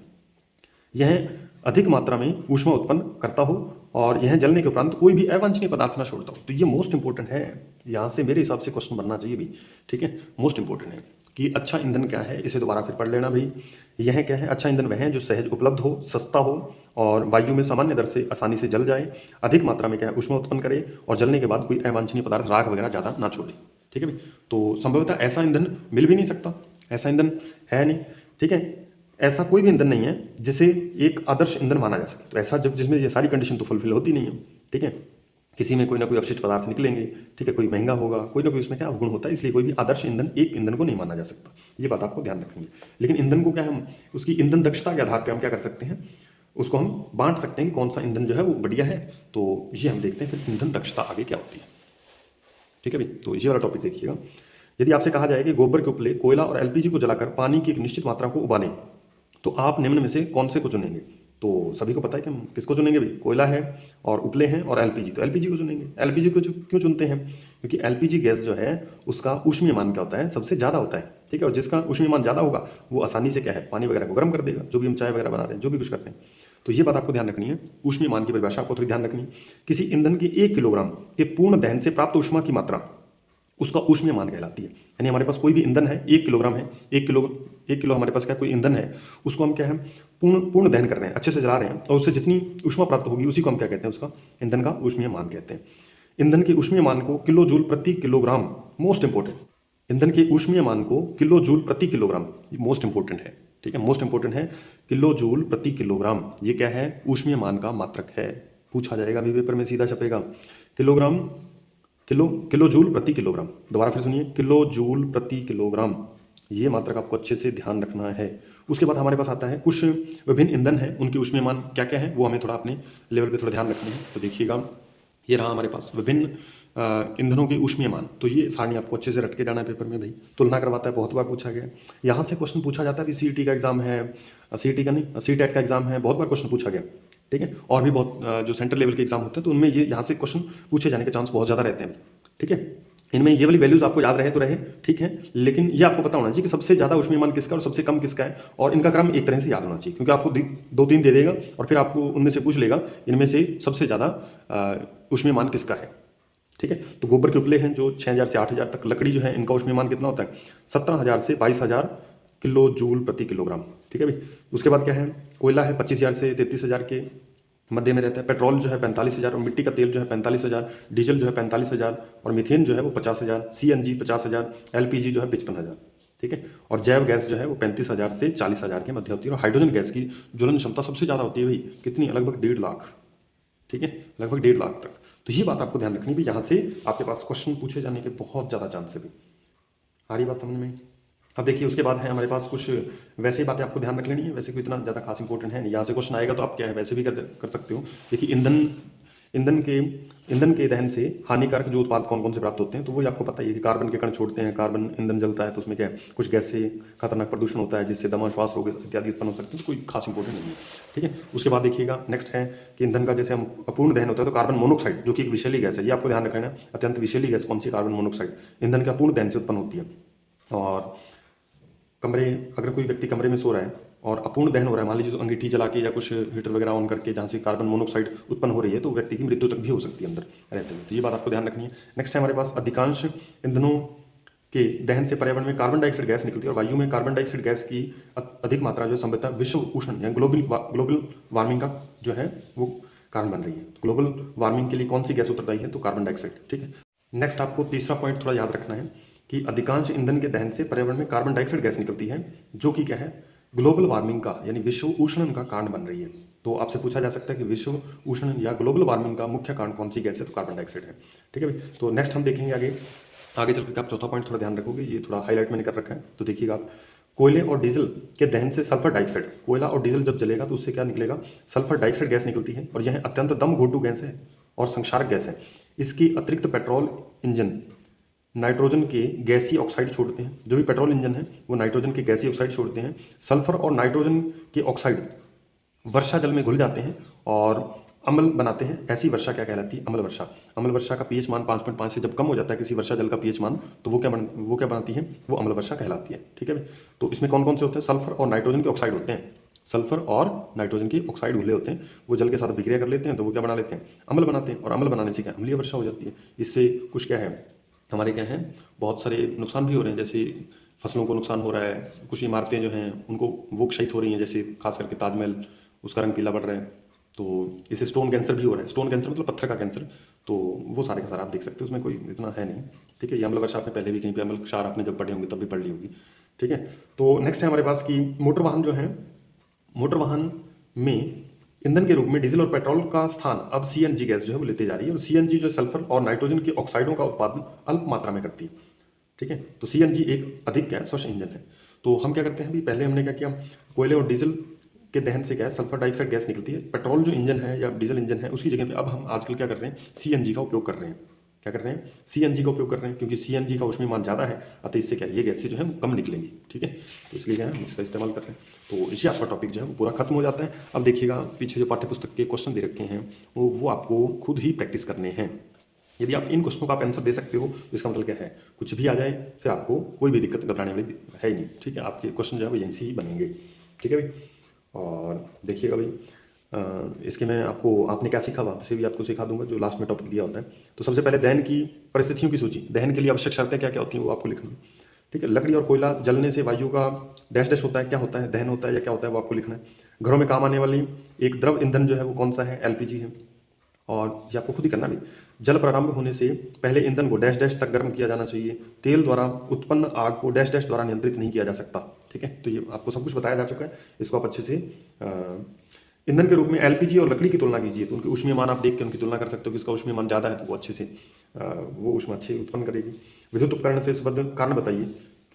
यह अधिक मात्रा में ऊष्मा उत्पन्न करता हो और यह जलने के उपरांत कोई भी अवांछनीय पदार्थ ना छोड़ता हो। तो ये मोस्ट इंपॉर्टेंट है, यहाँ से मेरे हिसाब से क्वेश्चन बनना चाहिए भी। ठीक है, मोस्ट इंपॉर्टेंट है कि अच्छा ईंधन क्या है, इसे दोबारा फिर पढ़ लेना भाई। यह क्या है? अच्छा ईंधन वह है जो सहज उपलब्ध हो, सस्ता हो और वायु में सामान्य दर से आसानी से जल जाए, अधिक मात्रा में क्या है ऊष्मा उत्पन्न करे और जलने के बाद कोई अवांछनीय पदार्थ, राख वगैरह ज़्यादा ना छोड़े। ठीक है भाई, तो संभवतः ऐसा ईंधन मिल भी नहीं सकता, ऐसा ईंधन है नहीं। ठीक है, ऐसा कोई भी ईंधन नहीं है जिसे एक आदर्श ईंधन माना जा सके। तो ऐसा जब जिसमें ये सारी कंडीशन तो फुलफिल होती नहीं है। ठीक है, किसी में कोई ना कोई अपशिष्ट पदार्थ निकलेंगे। ठीक है, कोई महंगा होगा, कोई ना कोई उसमें क्या अवगुण होता है, इसलिए कोई भी आदर्श ईंधन एक ईंधन को नहीं माना जा सकता। ये बात आपको ध्यान रखनी है। लेकिन ईंधन को क्या हम उसकी ईंधन दक्षता के आधार पर हम क्या कर सकते हैं, उसको हम बांट सकते हैं कि कौन सा ईंधन जो है वो बढ़िया है। तो ये हम देखते हैं फिर ईंधन दक्षता आगे क्या होती है। ठीक है भाई, तो ये वाला टॉपिक देखिएगा। यदि आपसे कहा जाए कि गोबर के उपले, कोयला और एलपीजी को जलाकर पानी की एक निश्चित मात्रा को उबालें, तो आप निम्न में से कौन से को चुनेंगे? तो सभी को पता है कि हम किसको चुनेंगे भाई, कोयला है और उपले हैं और एलपीजी, तो एलपीजी को चुनेंगे। एलपीजी को क्यों चुनते हैं? क्योंकि एलपीजी गैस जो है उसका ऊष्मीय मान क्या होता है? सबसे ज़्यादा होता है। ठीक है, और जिसका ऊष्मीय मान ज़्यादा होगा वो आसानी से क्या है, पानी वगैरह को गर्म कर देगा, जो भी हम चाय वगैरह बना रहे हैं, जो भी कुछ करते हैं। तो ये बात आपको ध्यान रखनी है। ऊष्मीय मान की परिभाषा आपको थोड़ी ध्यान रखनी है। किसी ईंधन के 1 किलोग्राम के पूर्ण दहन से प्राप्त ऊष्मा की मात्रा उसका ऊष्मीय मान कहलाती है। यानी हमारे पास कोई भी ईंधन है, 1 किलोग्राम है, 1 किलो हमारे पास क्या कोई ईंधन है, उसको हम क्या है पूर्ण दहन कर रहे हैं, अच्छे से जला रहे हैं, और उससे जितनी ऊष्मा प्राप्त होगी उसी को हम क्या कहते हैं, उसका ईंधन का ऊष्मीय मान कहते हैं। ईंधन के ऊष्मीय मान को किलो जूल प्रति किलोग्राम, मोस्ट इंपॉर्टेंट, ईंधन के ऊष्मीय मान को किलो जूल प्रति किलोग्राम, मोस्ट इंपॉर्टेंट है। ठीक है, मोस्ट इंपॉर्टेंट है, किलो जूल प्रति किलोग्राम। ये क्या है? ऊष्मीय मान का मात्रक है। पूछा जाएगा अभी पेपर में, सीधा छपेगा। किलोग्राम, किलो जूल प्रति किलोग्राम। दोबारा फिर सुनिए, किलो जूल प्रति किलोग्राम, ये मात्रक आपको अच्छे से ध्यान रखना है। उसके बाद हमारे पास आता है कुछ विभिन्न ईंधन है, उनके ऊष्मीय मान क्या क्या है वो हमें थोड़ा अपने लेवल पे थोड़ा ध्यान रखना है। तो देखिएगा, ये रहा हमारे पास विभिन्न ईंधनों के ऊष्मीय मान। तो ये सारणी आपको अच्छे से रट के जाना है पेपर में भाई, तुलना करवाता है, बहुत बार पूछा गया। यहाँ से क्वेश्चन पूछा जाता है, सीईटी का एग्जाम है, सीईटी का नहीं, सीटेट का एग्जाम है, बहुत बार क्वेश्चन पूछा गया। ठीक है, और भी बहुत जो सेंट्रल लेवल के एग्जाम होते हैं तो उनमें ये यहाँ से क्वेश्चन पूछे जाने के चांस बहुत ज़्यादा रहते हैं। ठीक है, इनमें ये वाली वैल्यूज आपको याद रहे तो रहे, ठीक है, लेकिन ये आपको पता होना चाहिए कि सबसे ज़्यादा ऊष्मीयमान किसका और सबसे कम किसका है, और इनका क्रम एक तरह से याद होना चाहिए, क्योंकि आपको दो तीन दे देगा और फिर आपको उनमें से पूछ लेगा इनमें से सबसे ज़्यादा ऊष्मीयमान किसका है। ठीक है, तो गोबर के उपले हैं जो 6000 से 8000 तक, लकड़ी जो है इनका ऊष्मीयमान कितना होता है 17000 से 22000 किलो जूल प्रति किलोग्राम। ठीक है भाई, उसके बाद क्या है, कोयला है 25000 से 33000 के मध्य में रहता है, पेट्रोल जो है 45000 और मिट्टी का तेल जो है 45000, डीजल जो है 45000 और मीथेन जो है वो 50000, सीएनजी 50000, एलपीजी जो है 55,000। ठीक है, और जैव गैस जो है वो 35,000 से 40,000 के मध्य होती है, और हाइड्रोजन गैस की ज्वलन क्षमता सबसे ज़्यादा होती है भाई, कितनी, लगभग 1.5 लाख। ठीक है, लगभग 1.5 लाख तक। तो ये बात आपको ध्यान रखनी भी, यहाँ से आपके पास क्वेश्चन पूछे जाने के बहुत ज़्यादा चांस है भी। आ रही बात समझ में। अब देखिए उसके बाद है हमारे पास कुछ वैसे ही बातें आपको ध्यान रख लेनी है, वैसे कोई इतना ज़्यादा खास इंपॉर्टेंट है नहीं, यहाँ से क्वेश्चन आएगा तो आप क्या है वैसे भी कर सकते हो। देखिए ईंधन के दहन से हानिकारक जो उत्पाद कौन कौन से प्राप्त होते हैं, तो वही आपको पता ही है कि कार्बन के कण छोड़ते हैं, कार्बन ईंधन जलता है तो उसमें क्या है, कुछ गैस से खतरनाक प्रदूषण होता है जिससे दमा, श्वास रोग इत्यादि उत्पन्न हो सकते हैं, तो कोई खास इंपॉर्टेंट नहीं है। ठीक है, उसके बाद देखिएगा नेक्स्ट है कि ईंधन का जैसे हम अपूर्ण दहन होता है तो कार्बन मोनोक्साइड जो कि एक विषैली गैस है, ये आपको ध्यान रखना है, अत्यंत विषैली गैस कौन सी, कार्बन मोनोक्साइड ईंधन के अपूर्ण दहन से उत्पन्न होती है। और अगर कोई व्यक्ति कमरे में सो रहा है और अपूर्ण दहन हो रहा है, मान लीजिए तो अंगीठी जला के या कुछ हीटर वगैरह ऑन करके जहाँ से कार्बन मोनोक्साइड उत्पन्न हो रही है, तो व्यक्ति की मृत्यु तक भी हो सकती है अंदर रहते हुए, तो ये बात आपको ध्यान रखनी है। नेक्स्ट है हमारे पास अधिकांश ईंधनों के दहन से पर्यावरण में कार्बन डाइऑक्साइड गैस निकलती है, और वायु में कार्बन डाइऑक्साइड गैस की अधिक मात्रा जो है संभवतः विश्व उष्ण या ग्लोबल वार्मिंग का जो है वो कारण बन रही है। तो ग्लोबल वार्मिंग के लिए कौन सी गैस उत्तरदायी है, तो कार्बन डाइऑक्साइड। ठीक है, नेक्स्ट आपको तीसरा पॉइंट थोड़ा याद रखना है कि अधिकांश ईंधन के दहन से पर्यावरण में कार्बन डाइऑक्साइड गैस निकलती है, जो कि क्या है, ग्लोबल वार्मिंग का यानी विश्व उष्णन का कारण बन रही है। तो आपसे पूछा जा सकता है कि विश्व उष्णन या ग्लोबल वार्मिंग का मुख्य कारण कौन सी गैस है, तो कार्बन डाइऑक्साइड है। ठीक है भाई, तो नेक्स्ट हम देखेंगे आगे चल कर आप चौथा पॉइंट थोड़ा ध्यान रखोगे, ये थोड़ा हाईलाइट मैंने कर रखा है, तो देखिएगा आप, कोयले और डीजल के दहन से सल्फर डाइऑक्साइड, कोयला और डीजल जब जलेगा तो उससे क्या निकलेगा, सल्फर डाइऑक्साइड गैस निकलती है, और यह अत्यंत दम घोटू गैस है और संक्षारक गैस है। इसकी अतिरिक्त पेट्रोल इंजन नाइट्रोजन के गैसीय ऑक्साइड छोड़ते हैं, जो भी पेट्रोल इंजन है वो नाइट्रोजन के गैसीय ऑक्साइड छोड़ते हैं। सल्फर और नाइट्रोजन के ऑक्साइड वर्षा जल में घुल जाते हैं और अम्ल बनाते हैं, ऐसी वर्षा क्या कहलाती है, अम्ल वर्षा। अम्ल वर्षा का पीएच मान 5.5 से जब कम हो जाता है किसी वर्षा जल का पीएच मान, तो वो क्या बनाती है, वो अम्ल वर्षा कहलाती है। ठीक है भाई, तो इसमें कौन कौन से होते हैं, सल्फर और नाइट्रोजन के ऑक्साइड होते हैं, सल्फर और नाइट्रोजन के ऑक्साइड घुले होते हैं, वो जल के साथ अभिक्रिया कर लेते हैं तो वो क्या बना लेते हैं, अम्ल बनाते हैं, और अम्ल बनाने से क्या अम्लीय वर्षा हो जाती है। इससे कुछ क्या है, हमारे क्या हैं, बहुत सारे नुकसान भी हो रहे हैं, जैसे फसलों को नुकसान हो रहा है, कुछ इमारतें जो हैं उनको वो क्षयित हो रही हैं, जैसे खास करके ताजमहल, उसका रंग पीला पड़ रहा है, तो इससे स्टोन कैंसर भी हो रहा है। स्टोन कैंसर मतलब पत्थर का कैंसर, तो वो सारे का सारा आप देख सकते हो, उसमें कोई इतना है नहीं। ठीक है, ये अम्ल वर्षा आपने पहले भी कहीं पे अम्ल क्षार आपने जब पढ़े होंगे तब भी पढ़ ली होगी। ठीक है, तो नेक्स्ट है हमारे पास कि मोटर वाहन जो है, मोटर वाहन में ईंधन के रूप में डीजल और पेट्रोल का स्थान अब सीएनजी गैस जो है वो लेते जा रही है, और सीएनजी जो सल्फर और नाइट्रोजन के ऑक्साइडों का उत्पादन अल्प मात्रा में करती है। ठीक है, तो सीएनजी एक अधिक क्या है, स्वच्छ इंजन है। तो हम क्या करते हैं अभी, पहले हमने क्या किया, कोयले और डीजल के दहन से क्या है, सल्फर डाइऑक्साइड गैस निकलती है, पेट्रोल जो इंजन है या डीजल इंजन है उसकी जगह पे अब हम आजकल क्या कर रहे हैं, सीएनजी का उपयोग कर रहे हैं। क्या कर रहे हैं, सीएनजी का उपयोग कर रहे हैं, क्योंकि सीएनजी का ऊष्मीयमान ज़्यादा है, अतः इससे क्या ये गैसें जो है कम निकलेंगी। ठीक है, तो इसलिए क्या है हम इसका इस्तेमाल कर रहे हैं। तो इसी आपका टॉपिक जो है वो पूरा खत्म हो जाता है। अब देखिएगा पीछे जो पाठ्यपुस्तक के क्वेश्चन दे रखे हैं वो आपको खुद ही प्रैक्टिस करने हैं। यदि आप इन क्वेश्चनों का आप आंसर दे सकते हो तो इसका मतलब क्या है, कुछ भी आ जाए फिर आपको कोई भी दिक्कत घबराने वाली है ही नहीं। ठीक है, आपके क्वेश्चन जो है वो यहीं से ही बनेंगे। ठीक है भाई, और देखिएगा भाई इसके मैं आपने क्या सीखा वहाँ से भी आपको सिखा दूंगा, जो लास्ट में टॉपिक दिया होता है। तो सबसे पहले दहन की परिस्थितियों की सूची, दहन के लिए आवश्यक शर्तें क्या क्या होती हैं वो आपको लिखना है। ठीक है, लकड़ी और कोयला जलने से वायु का डैश डैश होता है, क्या होता है, दहन होता है या क्या होता है वो आपको लिखना है। घरों में काम आने वाली एक द्रव ईंधन जो है वो कौन सा है, एलपीजी है, और ये आपको खुद ही करना भी। जल प्रारंभ होने से पहले ईंधन को डैश डैश तक गर्म किया जाना चाहिए। तेल द्वारा उत्पन्न आग को डैश डैश द्वारा नियंत्रित नहीं किया जा सकता। ठीक है, तो ये आपको सब कुछ बताया जा चुका है, इसको आप अच्छे से ईंधन के रूप में एलपीजी और लकड़ी की तुलना कीजिए, तो उनके ऊष्मीयमान आप देख के उनकी तुलना कर सकते हो कि इसका ऊष्मीयमान ज़्यादा है तो वो अच्छे से वो ऊष्मा अच्छे उत्पन्न करेगी। विद्युत उपकरण से संबद्ध कारण बताइए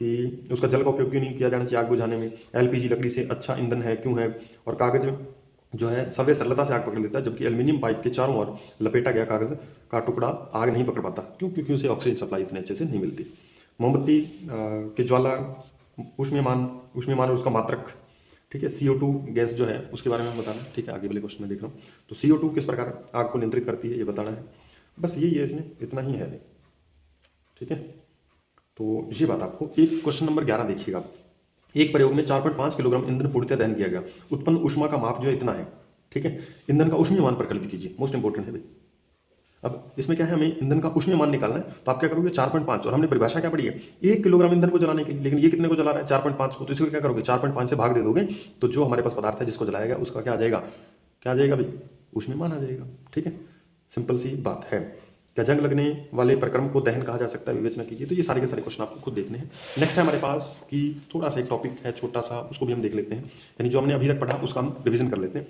कि उसका जल का उपयोग क्यों नहीं किया जाना चाहिए आग बुझाने में। एलपीजी लकड़ी से अच्छा ईंधन है, क्यों है। और कागज जो है सव्य सरलता से आग पकड़ लेता है, जबकि एल्यूमिनियम पाइप के चारों ओर लपेटा गया कागज का टुकड़ा आग नहीं पकड़ पाता, क्यों, क्योंकि उसे ऑक्सीजन सप्लाई इतने अच्छे से नहीं मिलती। मोमबत्ती के ज्वाला ऊष्मीयमान और उसका मात्रक। ठीक है, CO2 गैस जो है उसके बारे में हम बताना है। ठीक है, आगे वाले क्वेश्चन में देख रहा हूँ, तो CO2 किस प्रकार आग को नियंत्रित करती है ये बताना है। बस यही है, इसमें इतना ही है। ठीक है। तो ये बात आपको, एक क्वेश्चन नंबर 11 देखिएगा। एक प्रयोग में 4.5 किलोग्राम ईंधन पूर्णतः दहन किया गया, उत्पन्न ऊष्मा का माप जो है इतना है। ठीक है, ईंधन का ऊष्मीय मान प्रकलित कीजिए, मोस्ट इंपॉर्टेंट है भाई। अब इसमें क्या है, हमें ईंधन का ऊष्मीय मान निकालना है, तो आप क्या करोगे 4.5, और हमने परिभाषा क्या पढ़ी है 1 किलोग्राम ईंधन को जलाने के लिए, लेकिन ये कितने को जला रहा है 4.5 को, तो इसको क्या करोगे 4.5 से भाग दे दोगे, तो जो हमारे पास पदार्थ है जिसको जलाया गया उसका क्या आ जाएगा, क्या आ जाएगा भाई, ऊष्मीय मान आ जाएगा। ठीक है, सिंपल सी बात है। क्या जंग लगने वाले प्रक्रम को दहन कहा जा सकता है, विवेचना कीजिए। तो ये सारे के सारे क्वेश्चन आपको खुद देखने हैं। नेक्स्ट है हमारे पास कि थोड़ा सा एक टॉपिक है छोटा सा, उसको भी हम देख लेते हैं, यानी जो हमने अभी तक पढ़ा उसका हम रिवीजन कर लेते हैं।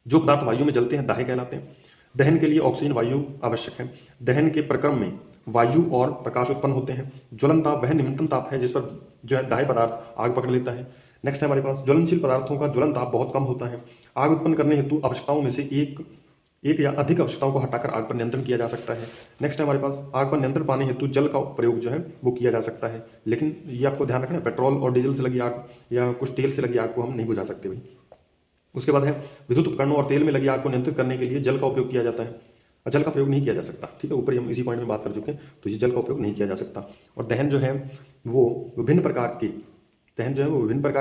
जो पदार्थ वायु में जलते हैं दाहे कहलाते हैं। दहन के लिए ऑक्सीजन वायु आवश्यक है। दहन के प्रक्रम में वायु और प्रकाश उत्पन्न होते हैं। ज्वलन ताप वह निम्नतम ताप है जिस पर जो है दाह्य पदार्थ आग पकड़ लेता है। नेक्स्ट है हमारे पास ज्वलनशील पदार्थों का ज्वलन ताप बहुत कम होता है। आग उत्पन्न करने हेतु आवश्यकताओं में से एक या अधिक आवश्यकताओं को हटाकर आग पर नियंत्रण किया जा सकता है। नेक्स्ट है हमारे पास आग पर नियंत्रण पाने हेतु जल का प्रयोग जो है वो किया जा सकता है, लेकिन ये आपको ध्यान रखना है पेट्रोल और डीजल से लगी आग या कुछ तेल से लगी आग को हम नहीं बुझा सकते भाई। उसके बाद है विद्युत उपकरणों और तेल में लगी आग को नियंत्रित करने के लिए जल का उपयोग किया जाता है। जल का प्रयोग नहीं किया जा सकता। ठीक है, ऊपर हम इसी पॉइंट में बात कर चुके हैं, तो ये जल का उपयोग नहीं किया जा सकता। और दहन जो है वो विभिन्न प्रकार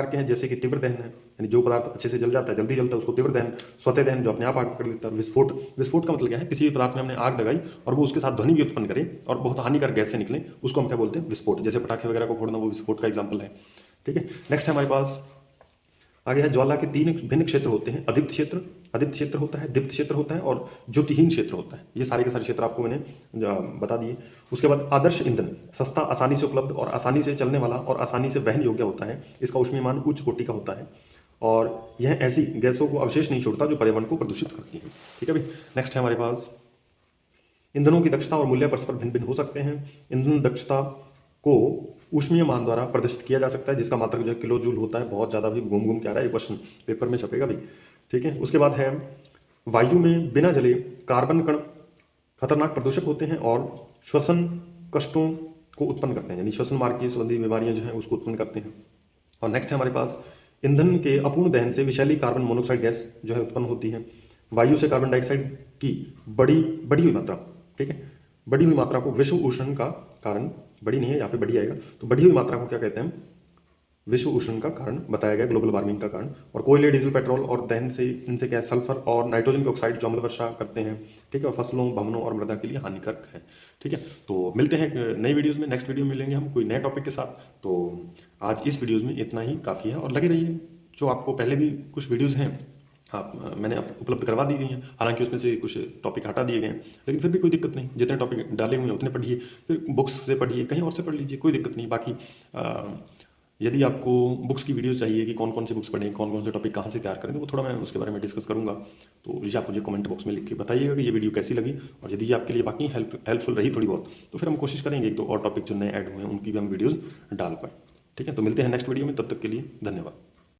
के हैं, जैसे कि तीव्र दहन है, यानी जो पदार्थ अच्छे से जल जाता है, जल्दी जलता है, उसको तीव्र दहन। स्वतः दहन जो अपने आप आग पकड़ लेता है। विस्फोट का मतलब क्या है, किसी भी पदार्थ में हमने आग लगाई और वो उसके साथ ध्वनि भी उत्पन्न करे और बहुत हानिकारक गैस से निकले, उसको हम क्या बोलते हैं, विस्फोट। जैसे पटाखे वगैरह को फोड़ना, वो विस्फोट का एग्जाम्पल है। ठीक है, नेक्स्ट है हमारे पास आगे है ज्वाला के 3 भिन्न क्षेत्र होते हैं। अदीप्त क्षेत्र होता है, दीप्त क्षेत्र होता है और ज्योतिहीन क्षेत्र होता है। ये सारे के सारे क्षेत्र आपको मैंने बता दिए। उसके बाद आदर्श ईंधन सस्ता, आसानी से उपलब्ध और आसानी से चलने वाला और आसानी से वहन योग्य होता है। इसका ऊष्मीय मान उच्च कोटि का होता है और यह ऐसी गैसों को अवशेष नहीं छोड़ता जो पर्यावरण को प्रदूषित करती है। ठीक है भाई। नेक्स्ट है हमारे पास ईंधनों की दक्षता और मूल्य परस्पर भिन्न भिन्न हो सकते हैं। ईंधन दक्षता को ऊष्मीय मान द्वारा प्रदर्शित किया जा सकता है, जिसका मात्रक जो है किलो जूल होता है। बहुत ज़्यादा भी घूम के आ रहा है, क्वेश्चन पेपर में छपेगा भी। ठीक है, उसके बाद है वायु में बिना जले कार्बन कण खतरनाक प्रदूषक होते हैं और श्वसन कष्टों को उत्पन्न करते हैं, यानी श्वसन मार्ग की संबंधी बीमारियां जो हैं उसको उत्पन्न करते हैं। और नेक्स्ट है हमारे पास ईंधन के अपूर्ण दहन से विषैली कार्बन मोनोक्साइड गैस जो है उत्पन्न होती है। वायु से कार्बन डाइऑक्साइड की बढ़ी हुई मात्रा, ठीक है, बढ़ी हुई मात्रा को विश्व उष्णन का कारण, बड़ी नहीं है यहाँ पे बड़ी आएगा, तो बढ़ी हुई मात्रा को क्या कहते हैं, विश्व उष्णन का कारण बताया गया, ग्लोबल वार्मिंग का कारण। और कोयले, डीजल, पेट्रोल और दहन से इनसे क्या है, सल्फर और नाइट्रोजन के ऑक्साइड जो अम्ल वर्षा करते हैं। ठीक है, और फसलों, भवनों और मृदा के लिए हानिकारक है। ठीक है, तो मिलते हैं नई वीडियोज़ में। नेक्स्ट वीडियो में मिलेंगे हम कोई नए टॉपिक के साथ। तो आज इस वीडियोज़ में इतना ही काफ़ी है, और लगे रहिए, जो आपको पहले भी कुछ वीडियोज़ हैं मैंने उपलब्ध करवा दी गई हैं। हालांकि उसमें से कुछ टॉपिक हटा दिए गए हैं, लेकिन फिर भी कोई दिक्कत नहीं, जितने टॉपिक डाले हुए हैं उतने पढ़िए, फिर बुक्स से पढ़िए, कहीं और से पढ़ लीजिए, कोई दिक्कत नहीं। बाकी यदि आपको बुक्स की वीडियो चाहिए कि कौन कौन से बुक्स पढ़ें, कौन कौन से टॉपिक कहाँ से तैयार करें, तो वो थोड़ा मैं उसके बारे में डिस्कस करूँगा। तो ये आप मुझे कमेंट बॉक्स में लिख के बताइएगा कि ये वीडियो कैसी लगी, और यदि ये आपके लिए बाकी हेल्पफुल रही थोड़ी बहुत, तो फिर हम कोशिश करेंगे एक दो और टॉपिक जो नए ऐड हुए हैं उनकी भी हम वीडियोज़ डाल पाएँ। ठीक है, तो मिलते हैं नेक्स्ट वीडियो में, तब तक के लिए धन्यवाद।